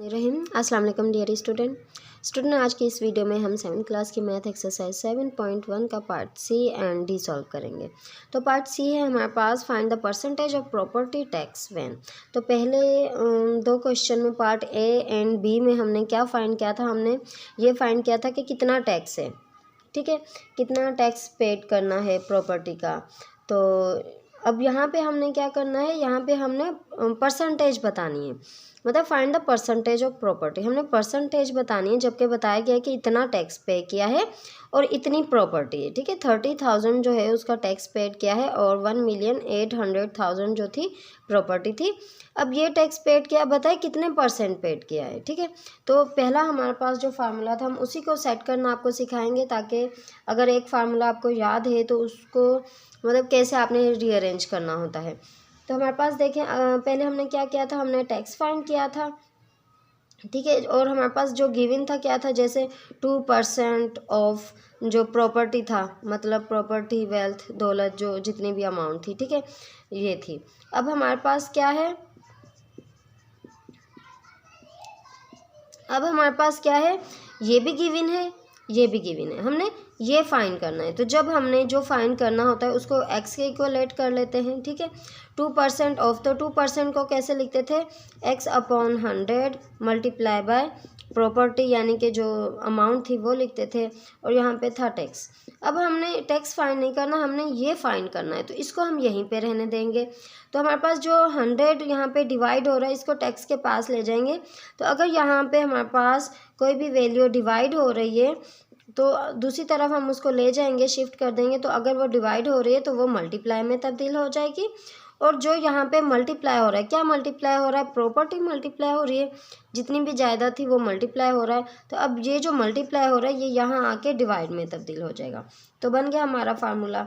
रहीम अस्सलाम वालेकुम dear student आज की इस वीडियो में हम 7th क्लास की मैथ एक्सरसाइज 7.1 का part C and D solve करेंगे। तो पार्ट सी है हमारे पास find the percentage of property tax when. तो पहले दो क्वेश्चन में पार्ट ए एंड बी में हमने क्या फाइंड किया था, हमने ये फाइंड किया था कि कितना टैक्स है, ठीक है, कितना टैक्स पेड करना है प्रॉपर्टी का। तो अब यहाँ पे हमने क्या करना है, यहाँ पे हमने परसेंटेज बतानी है, मतलब find the percentage of property. हमने परसेंटेज बतानी है जबकि बताया गया है कि इतना टैक्स पे किया है और इतनी प्रॉपर्टी है, ठीक है। 30,000 जो है उसका टैक्स पेड किया है और 1,800,000 जो थी प्रॉपर्टी थी। अब ये टैक्स पेड किया, बताए कितने परसेंट पेड किया है, ठीक है। तो पहला हमारे पास जो फार्मूला था हम उसी को सेट करना आपको सिखाएंगे, ताकि अगर एक फार्मूला आपको याद है तो उसको मतलब कैसे आपने रीअरेंज करना होता है। तो हमारे पास देखें पहले हमने क्या किया था, हमने टैक्स फाइंड किया था, ठीक है। और हमारे पास जो गिवन था क्या था, जैसे 2% ऑफ जो प्रॉपर्टी था, मतलब प्रॉपर्टी वेल्थ दौलत जो जितनी भी अमाउंट थी, ठीक है, ये थी। अब हमारे पास क्या है, अब हमारे पास क्या है, ये भी गिवन है, ये भी गिवन है, हमने ये फाइंड करना है। तो जब हमने जो फाइंड करना होता है उसको x के इक्वलेट कर लेते हैं, ठीक है। 2% ऑफ, तो 2% को कैसे लिखते थे, x/100 मल्टीप्लाई बाय प्रॉपर्टी, यानी कि जो अमाउंट थी वो लिखते थे, और यहाँ पे था टैक्स। अब हमने टैक्स फाइंड नहीं करना, हमने ये फाइंड करना है, तो इसको हम यहीं पे रहने देंगे। तो हमारे पास जो 100 यहाँ पे डिवाइड हो रहा है इसको टैक्स के पास ले जाएंगे। तो अगर यहाँ पे हमारे पास कोई भी वैल्यू डिवाइड हो रही है तो दूसरी तरफ हम उसको ले जाएंगे, शिफ्ट कर देंगे, तो अगर वो डिवाइड हो रही है तो वो मल्टीप्लाई में तब्दील हो जाएगी। और जो यहाँ पे मल्टीप्लाई हो रहा है, क्या मल्टीप्लाई हो रहा है, प्रॉपर्टी मल्टीप्लाई हो रही है, जितनी भी जायदाद थी वो मल्टीप्लाई हो रहा है। तो अब ये जो मल्टीप्लाई हो रहा है ये यहाँ आके डिवाइड में तब्दील हो जाएगा। तो बन गया हमारा फार्मूला,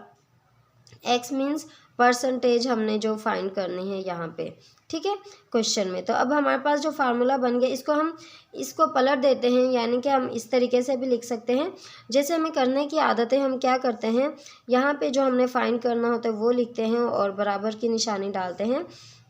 एक्स मीन्स परसेंटेज हमने जो फाइंड करनी है यहाँ पे, ठीक है, क्वेश्चन में। तो अब हमारे पास जो फार्मूला बन गया इसको पलट देते हैं, यानी कि हम इस तरीके से भी लिख सकते हैं। जैसे हमें करने की आदत है, हम क्या करते हैं, यहाँ पे जो हमने फाइंड करना होता है वो लिखते हैं और बराबर की निशानी डालते हैं,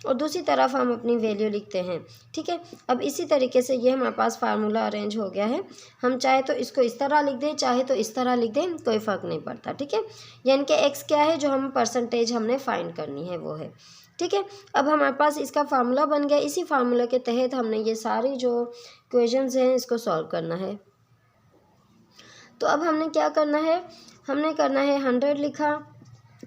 और दूसरी तरफ हम अपनी वैल्यू लिखते हैं, ठीक है। अब इसी तरीके से ये हमारे पास फार्मूला अरेंज हो गया है। हम चाहे तो इसको इस तरह लिख दें, चाहे तो इस तरह लिख दें, कोई फ़र्क नहीं पड़ता, ठीक है। यानी कि एक्स क्या है, जो हम परसेंटेज हमने फाइंड करनी है वो है, ठीक है। अब हमारे पास इसका फार्मूला बन गया। इसी फार्मूला के तहत हमने ये सारी जो इक्वेशंस हैं इसको सॉल्व करना है। तो अब हमने क्या करना है, हमने करना है 100 लिखा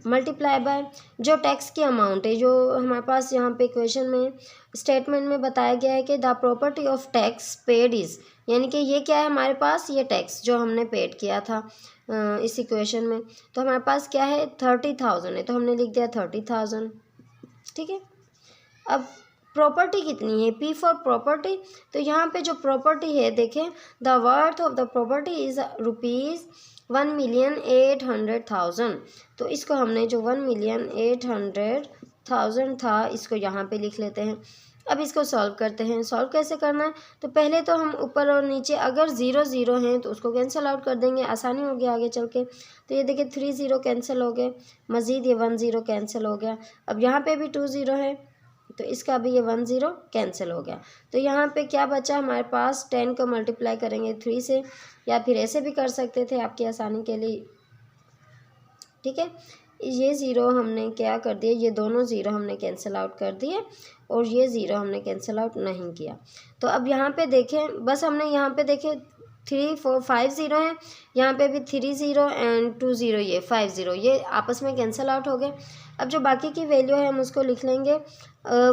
मल्टीप्लाई बाय जो टैक्स की अमाउंट है, जो हमारे पास यहाँ पे इक्वेशन में स्टेटमेंट में बताया गया है कि the property of tax paid is, यानी कि ये क्या है हमारे पास, ये टैक्स जो हमने पेड किया था इस इक्वेशन में। तो हमारे पास क्या है, 30,000 है, तो हमने लिख दिया 30,000, ठीक है। अब प्रॉपर्टी कितनी है, पी फॉर प्रॉपर्टी, तो यहाँ पे जो प्रॉपर्टी है देखें, the worth of the property is ₹1,800,000। तो इसको हमने जो 1,800,000 था इसको यहाँ पे लिख लेते हैं। अब इसको सॉल्व करते हैं। सॉल्व कैसे करना है, तो पहले तो हम ऊपर और नीचे अगर 0 0 हैं तो उसको कैंसिल आउट कर देंगे, आसानी होगी आगे चल के। तो ये देखिए 3 0 कैंसिल हो गए, मज़ीद ये 1 0 कैंसिल हो गया। अब यहाँ पे भी 2 0 है तो इसका भी ये 1 0 कैंसिल हो गया। तो यहाँ पे क्या बचा हमारे पास, 10 को मल्टीप्लाई करेंगे 3 से, या फिर ऐसे भी कर सकते थे आपकी आसानी के लिए, ठीक है। ये ज़ीरो हमने क्या कर दिया, ये दोनों ज़ीरो हमने कैंसिल आउट कर दिए और ये ज़ीरो हमने कैंसिल आउट नहीं किया। तो अब यहाँ पे देखें, बस हमने यहाँ पे देखें 3 4 5 0 है, यहाँ पे भी 3 0 एंड 2 0, ये 5 0, ये आपस में कैंसिल आउट हो गए। अब जो बाकी की वैल्यू है हम उसको लिख लेंगे।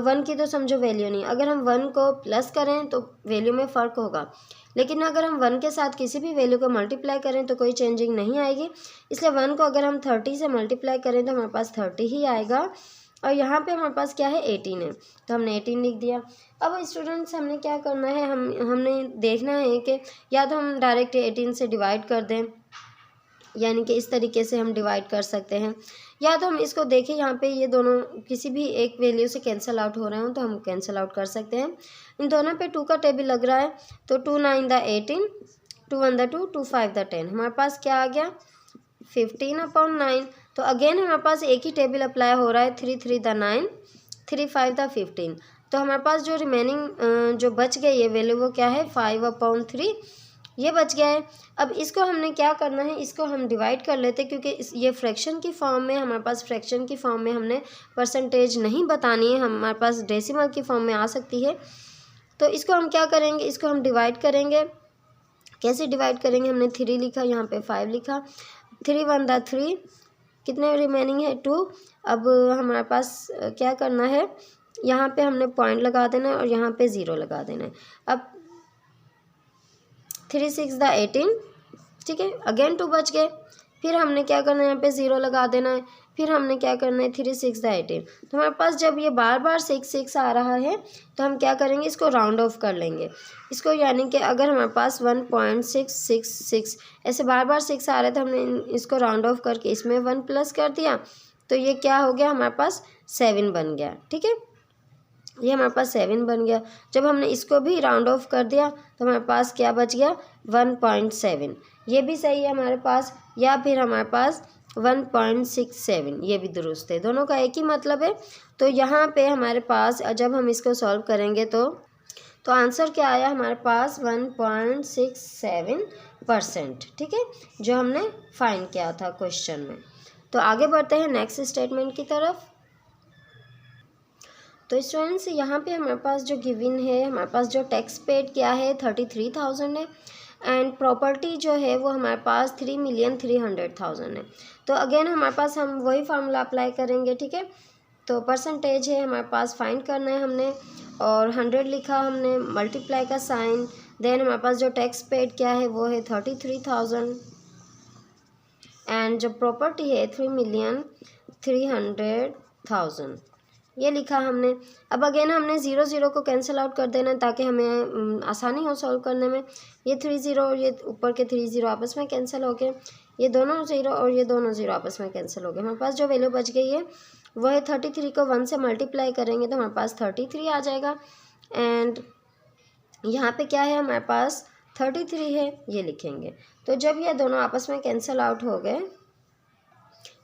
1 की तो समझो वैल्यू नहीं, अगर हम 1 को प्लस करें तो वैल्यू में फ़र्क होगा, लेकिन अगर हम 1 के साथ किसी भी वैल्यू को मल्टीप्लाई करें तो कोई चेंजिंग नहीं आएगी। इसलिए 1 को अगर हम 30 से मल्टीप्लाई करें तो हमारे पास 30 ही आएगा, और यहाँ पे हमारे पास क्या है 18 है, तो हमने 18 लिख दिया। अब स्टूडेंट्स हमने क्या करना है, हमने देखना है कि या तो हम डायरेक्ट 18 से डिवाइड कर दें, यानी कि इस तरीके से हम डिवाइड कर सकते हैं, या तो हम इसको देखें यहाँ पे ये दोनों किसी भी एक वैल्यू से कैंसिल आउट हो रहे हो तो हम कैंसिल आउट कर सकते हैं। इन दोनों पे 2 का टेबल लग रहा है, तो 2 9 द 18, 2 1 द 2, 2 5 द 10, हमारे पास क्या आ गया 15/9। तो अगेन हमारे पास एक ही टेबल अप्लाई हो रहा है, 3 3 द 9, 3 5 द 15। तो हमारे पास जो रिमेनिंग जो बच गई है वैल्यू वो क्या है 5/3 ये बच गया है। अब इसको हमने क्या करना है, इसको हम डिवाइड कर लेते हैं क्योंकि ये फ्रैक्शन की फॉर्म में, हमारे पास फ्रैक्शन की फॉर्म में हमने परसेंटेज नहीं बतानी है, हमारे पास डेसिमल की फॉर्म में आ सकती है। तो इसको हम क्या करेंगे, इसको हम डिवाइड करेंगे। कैसे डिवाइड करेंगे, हमने 3 लिखा, यहाँ पे 5 लिखा, 3 1 3, कितने रिमेनिंग है 2। अब हमारे पास क्या करना है, यहाँ पे हमने पॉइंट लगा देना है और यहाँ पे 0 लगा देना है। अब 3 6 18, ठीक है, अगेन 2 बच गए। फिर हमने क्या करना है, यहाँ पे 0 लगा देना है। फिर हमने क्या करना है 3 6 18। तो हमारे पास जब ये बार बार 6 6 आ रहा है तो हम क्या करेंगे, इसको राउंड ऑफ कर लेंगे इसको, यानी कि अगर हमारे पास 1.666 ऐसे बार बार 6 आ रहे तो हमने इसको राउंड ऑफ करके इसमें 1 प्लस कर दिया, तो ये क्या हो गया, हमारे पास 7 बन गया। ठीक है, ये हमारे पास 7 बन गया। जब हमने इसको भी राउंड ऑफ कर दिया तो हमारे पास क्या बच गया 1.7, ये भी सही है हमारे पास, या फिर हमारे पास 1.67, ये भी दुरुस्त है, दोनों का एक ही मतलब है। तो यहाँ पे हमारे पास जब हम इसको सॉल्व करेंगे तो आंसर क्या आया हमारे पास 1.67%, ठीक है, जो हमने फाइंड किया था क्वेश्चन में। तो आगे बढ़ते हैं नेक्स्ट स्टेटमेंट की तरफ। तो स्टूडेंट्स यहाँ पे हमारे पास जो गिवन है, हमारे पास जो टैक्स पेड क्या है 33,000 है, एंड प्रॉपर्टी जो है वो हमारे पास 3,300,000 है। तो अगेन हमारे पास हम वही फार्मूला अप्लाई करेंगे, ठीक है। तो परसेंटेज है हमारे पास फाइंड करना है हमने, और 100 लिखा हमने, मल्टीप्लाई का साइन, देन हमारे पास जो टैक्स पेड क्या है वो है 33,000, एंड जो प्रॉपर्टी है 3,300,000, ये लिखा हमने। अब अगेन हमने 0 0 को कैंसिल आउट कर देना ताकि हमें आसानी हो सॉल्व करने में। ये 3 0 और ये ऊपर के 3 0 आपस में कैंसिल हो गए, ये दोनों 0 और ये दोनों 0 आपस में कैंसिल हो गए। हमारे पास जो वैल्यू बच गई है वह है 33 को 1 से मल्टीप्लाई करेंगे तो हमारे पास 33 आ जाएगा, एंड यहाँ पे क्या है हमारे पास 33 है, ये लिखेंगे। तो जब ये दोनों आपस में कैंसिल आउट हो गए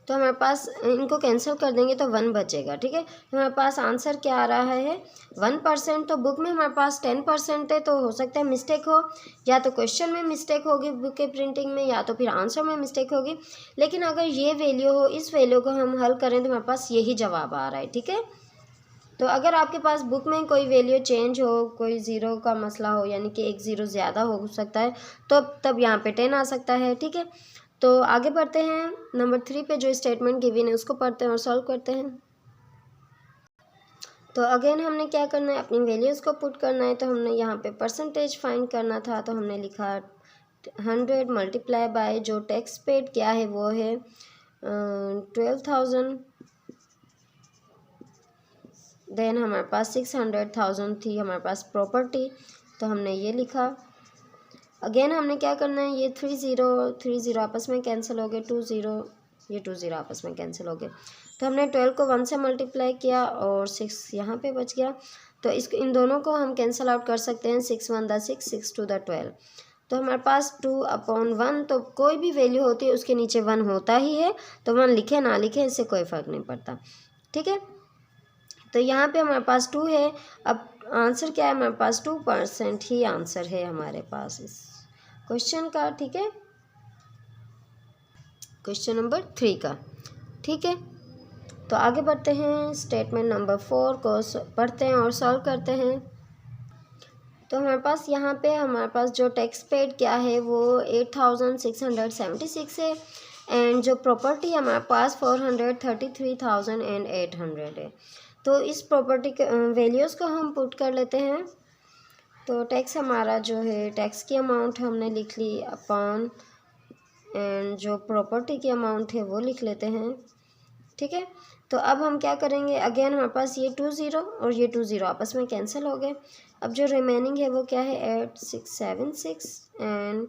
तो हमारे पास इनको कैंसिल कर देंगे तो 1 बचेगा, ठीक है। तो हमारे पास आंसर क्या आ रहा है 1%। तो बुक में हमारे पास 10% है, तो हो सकता है मिस्टेक हो, या तो क्वेश्चन में मिस्टेक होगी बुक के प्रिंटिंग में, या तो फिर आंसर में मिस्टेक होगी। लेकिन अगर ये वैल्यू हो, इस वैल्यू को हम हल करें तो हमारे पास यही जवाब आ रहा है, ठीक है। तो अगर आपके पास बुक में कोई वैल्यू चेंज हो, कोई 0 का मसला हो, यानी कि 1 0 ज़्यादा हो सकता है, तो तब यहाँ पे 10 आ सकता है, ठीक है। तो आगे बढ़ते हैं, नंबर 3 पे जो स्टेटमेंट गिवन है उसको पढ़ते हैं और सॉल्व करते हैं। तो अगेन हमने क्या करना है, अपनी वैल्यूज़ को पुट करना है। तो हमने यहाँ पे परसेंटेज फाइंड करना था, तो हमने लिखा 100 मल्टीप्लाई बाय जो टैक्स पेड क्या है वो है 12,000, देन हमारे पास 600,000 थी हमारे पास प्रॉपर्टी, तो हमने ये लिखा। अगेन हमने क्या करना है, ये 3 0 आपस में कैंसिल हो गए, 2 0 ये 2 0 आपस में कैंसिल हो गए। तो हमने 12 को 1 से मल्टीप्लाई किया और 6 यहाँ पे बच गया। तो इसको इन दोनों को हम कैंसिल आउट कर सकते हैं, 6 1 6 6 2 12। तो हमारे पास 2/1, तो कोई भी वैल्यू होती है उसके नीचे 1 होता ही है, तो 1 लिखे ना लिखे इससे कोई फ़र्क नहीं पड़ता, ठीक है। तो यहाँ पे हमारे पास 2 है। अब आंसर क्या है, हमारे पास 2% ही आंसर है हमारे पास इस क्वेश्चन का, ठीक है, क्वेश्चन नंबर 3 का, ठीक है। तो आगे बढ़ते हैं, स्टेटमेंट नंबर 4 को पढ़ते हैं और सॉल्व करते हैं। तो हमारे पास यहाँ पे हमारे पास जो टैक्स पेड क्या है वो 8,676 है, एंड जो प्रॉपर्टी हमारे पास 433,800 है। तो इस प्रॉपर्टी के वैल्यूज़ को हम पुट कर लेते हैं। तो टैक्स हमारा जो है, टैक्स की अमाउंट हमने लिख ली अपॉन, एंड जो प्रॉपर्टी की अमाउंट है वो लिख लेते हैं, ठीक है। तो अब हम क्या करेंगे, अगेन हमारे पास ये 2 0 और ये 2 0 आपस में कैंसिल हो गए। अब जो रिमेनिंग है वो क्या है 8,676 एंड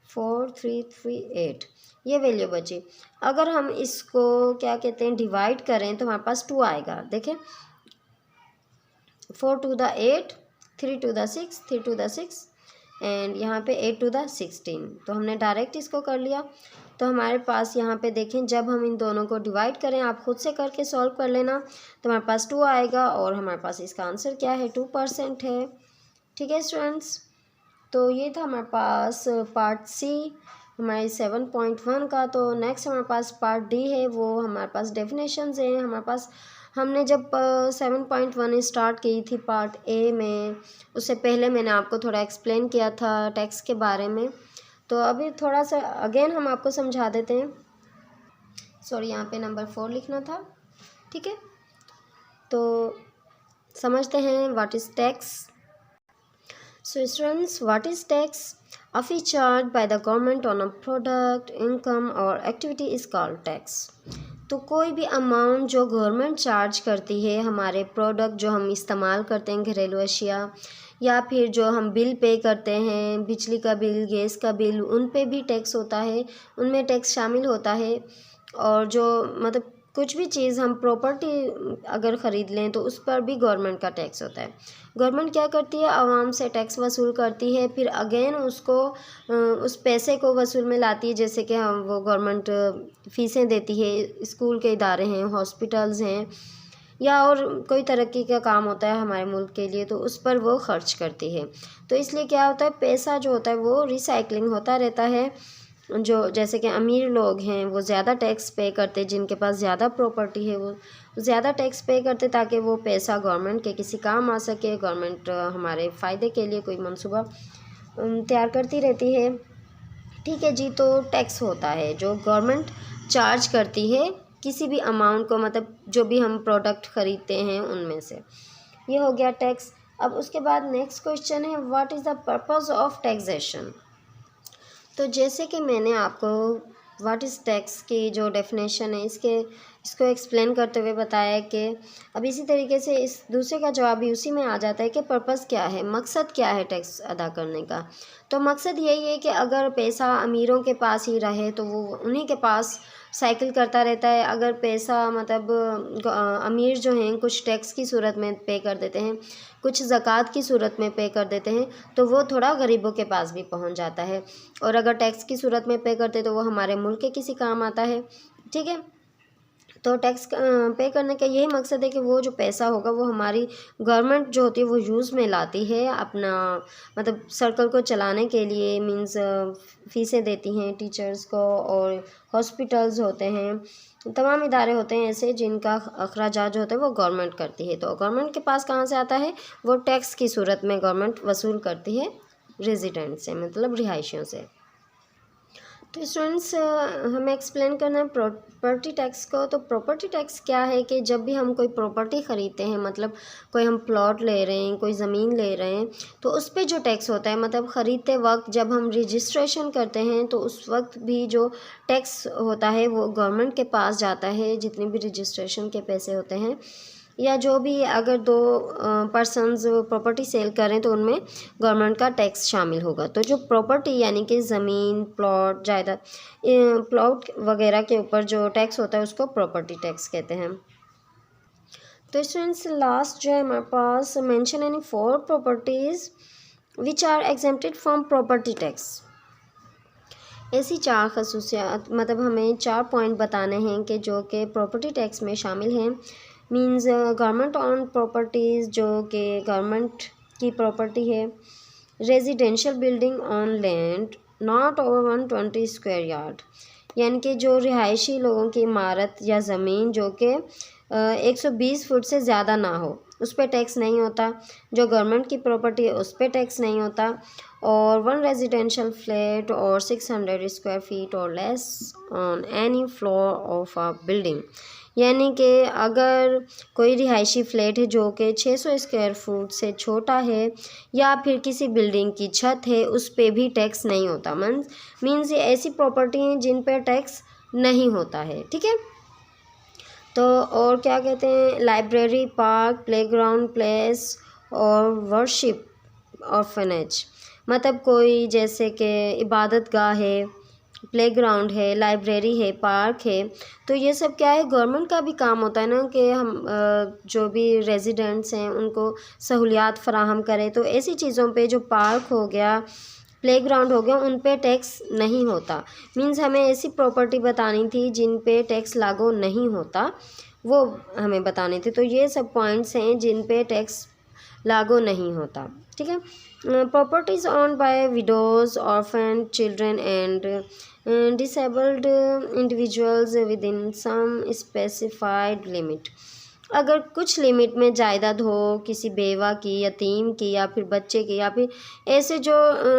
4,338, ये वैल्यू बची। अगर हम इसको क्या कहते हैं डिवाइड करें तो हमारे पास 2 आएगा, देखें 4 2 8, 3 2 6, 3 2 6, एंड यहाँ पे 8 2 16। तो हमने डायरेक्ट इसको कर लिया। तो हमारे पास यहाँ पे देखें, जब हम इन दोनों को डिवाइड करें, आप खुद से करके सॉल्व कर लेना, तो हमारे पास 2 आएगा और हमारे पास इसका आंसर क्या है, 2% है। ठीक है स्टूडेंट्स, तो ये था हमारे पास पार्ट सी हमारे 7.1 का। तो नेक्स्ट हमारे पास पार्ट डी है, वो हमारे पास डेफिनेशंस हैं। हमारे पास हमने जब 7.1 स्टार्ट की थी पार्ट ए में, उससे पहले मैंने आपको थोड़ा एक्सप्लेन किया था टैक्स के बारे में। तो अभी थोड़ा सा अगेन हम आपको समझा देते हैं। सॉरी, यहाँ पे नंबर 4 लिखना था। ठीक है, तो समझते हैं what is tax. So students, what is tax? A fee charged by the government on a product, income or activity is called tax. तो कोई भी अमाउंट जो गवर्नमेंट चार्ज करती है हमारे प्रोडक्ट जो हम इस्तेमाल करते हैं, घरेलू अशिया, या फिर जो हम बिल पे करते हैं, बिजली का बिल, गैस का बिल, उन पे भी टैक्स होता है, उनमें टैक्स शामिल होता है। और जो मतलब कुछ भी चीज़ हम प्रॉपर्टी अगर ख़रीद लें तो उस पर भी गवर्नमेंट का टैक्स होता है। गवर्नमेंट क्या करती है, आवाम से टैक्स वसूल करती है, फिर अगेन उसको उस पैसे को वसूल में लाती है। जैसे कि हम वो गवर्नमेंट फ़ीसें देती है, स्कूल के इदारे हैं, हॉस्पिटल्स हैं, या और कोई तरक्की का काम होता है हमारे मुल्क के लिए, तो उस पर वो खर्च करती है। तो इसलिए क्या होता है, पैसा जो होता है वो रिसाइकलिंग होता रहता है। जो जैसे कि अमीर लोग हैं वो ज़्यादा टैक्स पे करते, जिनके पास ज़्यादा प्रॉपर्टी है वो ज़्यादा टैक्स पे करते, ताकि वो पैसा गवर्नमेंट के किसी काम आ सके। गवर्नमेंट हमारे फ़ायदे के लिए कोई मंसूबा तैयार करती रहती है। ठीक है जी, तो टैक्स होता है जो गवर्नमेंट चार्ज करती है किसी भी अमाउंट को, मतलब जो भी हम प्रोडक्ट ख़रीदते हैं उनमें से। ये हो गया टैक्स। अब उसके बाद नेक्स्ट क्वेश्चन है, what is the purpose of taxation? तो जैसे कि मैंने आपको व्हाट इज़ टैक्स की जो डेफिनेशन है इसको एक्सप्लेन करते हुए बताया कि अब इसी तरीके से इस दूसरे का जवाब भी उसी में आ जाता है कि पर्पस क्या है, मकसद क्या है टैक्स अदा करने का। तो मकसद यही है कि अगर पैसा अमीरों के पास ही रहे तो वो उन्हीं के पास साइकिल करता रहता है। अगर पैसा मतलब अमीर जो हैं कुछ टैक्स की सूरत में पे कर देते हैं, कुछ ज़कात की सूरत में पे कर देते हैं, तो वो थोड़ा गरीबों के पास भी पहुंच जाता है। और अगर टैक्स की सूरत में पे करते तो वो हमारे मुल्क के किसी काम आता है। ठीक है, तो टैक्स पे करने का यही मकसद है कि वो जो पैसा होगा वो हमारी गवर्नमेंट जो होती है वो यूज़ में लाती है अपना, मतलब सर्कल को चलाने के लिए। मींस फ़ीसें देती हैं टीचर्स को, और हॉस्पिटल्स होते हैं, तमाम इदारे होते हैं ऐसे जिनका अखराजात जो होता है वो गवर्नमेंट करती है। तो गवर्नमेंट के पास कहाँ से आता है, वो टैक्स की सूरत में गवर्नमेंट वसूल करती है रेजिडेंट से, मतलब रिहायशियों से। तो स्टूडेंट्स, हमें एक्सप्लेन करना है प्रॉपर्टी टैक्स को। तो प्रॉपर्टी टैक्स क्या है कि जब भी हम कोई प्रॉपर्टी ख़रीदते हैं, मतलब कोई हम प्लॉट ले रहे हैं, कोई ज़मीन ले रहे हैं, तो उस पे जो टैक्स होता है, मतलब ख़रीदते वक्त जब हम रजिस्ट्रेशन करते हैं तो उस वक्त भी जो टैक्स होता है वो गवर्नमेंट के पास जाता है, जितने भी रजिस्ट्रेशन के पैसे होते हैं। या जो भी अगर दो पर्सन्स प्रॉपर्टी सेल करें तो उनमें गवर्नमेंट का टैक्स शामिल होगा। तो जो प्रॉपर्टी यानी कि ज़मीन, प्लॉट, जायदाद, प्लॉट वगैरह के ऊपर जो टैक्स होता है उसको प्रॉपर्टी टैक्स कहते हैं। तो स्टूडेंट्स, लास्ट जो है हमारे पास, mention any 4 properties which are exempted from property tax. ऐसी 4 खसूसियात, मतलब हमें 4 पॉइंट बताने हैं कि जो कि प्रॉपर्टी टैक्स में शामिल हैं। मींस गवर्नमेंट ऑन प्रॉपर्टीज़ जो कि गवर्नमेंट की प्रॉपर्टी है, residential building on land not over 120 square yard, यानी कि जो रिहायशी लोगों की इमारत या ज़मीन जो कि 120 फुट से ज़्यादा ना हो, उस पर टैक्स नहीं होता। जो गवर्नमेंट की प्रॉपर्टी है उस पर टैक्स नहीं होता। और 1 रेजिडेंशियल फ्लैट और 600 स्क्वायर फीट और less on any floor of a building, यानी कि अगर कोई रिहायशी फ्लैट है जो कि 600 स्क्वायर फुट से छोटा है, या फिर किसी बिल्डिंग की छत है, उस पे भी टैक्स नहीं होता। मीन्स ये ऐसी प्रॉपर्टी हैं जिन पर टैक्स नहीं होता है। ठीक है, तो और क्या कहते हैं, लाइब्रेरी, पार्क, प्लेग्राउंड, प्लेस और वर्शिप ऑर्फनेज, मतलब कोई जैसे कि इबादत गाह है, प्लेग्राउंड है, लाइब्रेरी है, पार्क है, तो ये सब क्या है, गवर्नमेंट का भी काम होता है ना कि हम जो भी रेजिडेंट्स हैं उनको सहूलियात फ़राहम करें। तो ऐसी चीज़ों पे जो पार्क हो गया, प्लेग्राउंड हो गया, उन पे टैक्स नहीं होता। मीन्स हमें ऐसी प्रॉपर्टी बतानी थी जिन पे टैक्स लागू नहीं होता, वो हमें बताने थे। तो ये सब पॉइंट्स हैं जिन पे टैक्स लागू नहीं होता, ठीक है। Properties owned by widows, orphan, children and disabled individuals within some specified limit. अगर कुछ लिमिट में जायदाद हो किसी बेवा की, यतीम की, या फिर बच्चे की, या फिर ऐसे जो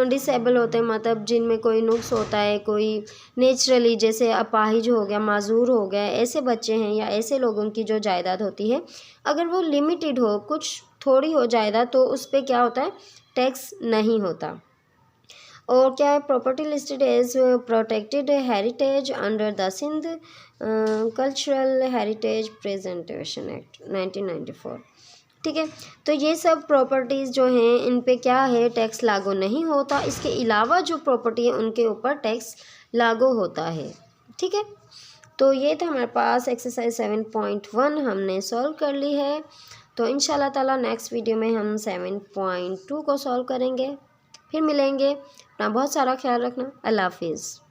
डिसेबल होते हैं, मतलब जिनमें कोई नुक्स होता है, कोई नेचुरली जैसे अपाहिज हो गया, माजूर हो गया, ऐसे बच्चे हैं या ऐसे लोगों की जो जायदाद होती है, अगर वो लिमिटेड हो, कुछ थोड़ी हो जायदाद, तो उस पर क्या होता है, टैक्स नहीं होता। और क्या है, property listed as protected heritage under the Sindh cultural heritage presentation act 1994, ठीक है। तो ये सब प्रॉपर्टीज़ जो हैं इन पे क्या है, टैक्स लागू नहीं होता। इसके अलावा जो प्रॉपर्टी है उनके ऊपर टैक्स लागू होता है, ठीक है। तो ये था हमारे पास एक्सरसाइज 7.1 हमने सॉल्व कर ली है। तो इंशाल्लाह ताला नेक्स्ट वीडियो में हम 7.2 को सॉल्व करेंगे। फिर मिलेंगे। अपना बहुत सारा ख्याल रखना। अल्लाह हाफिज़।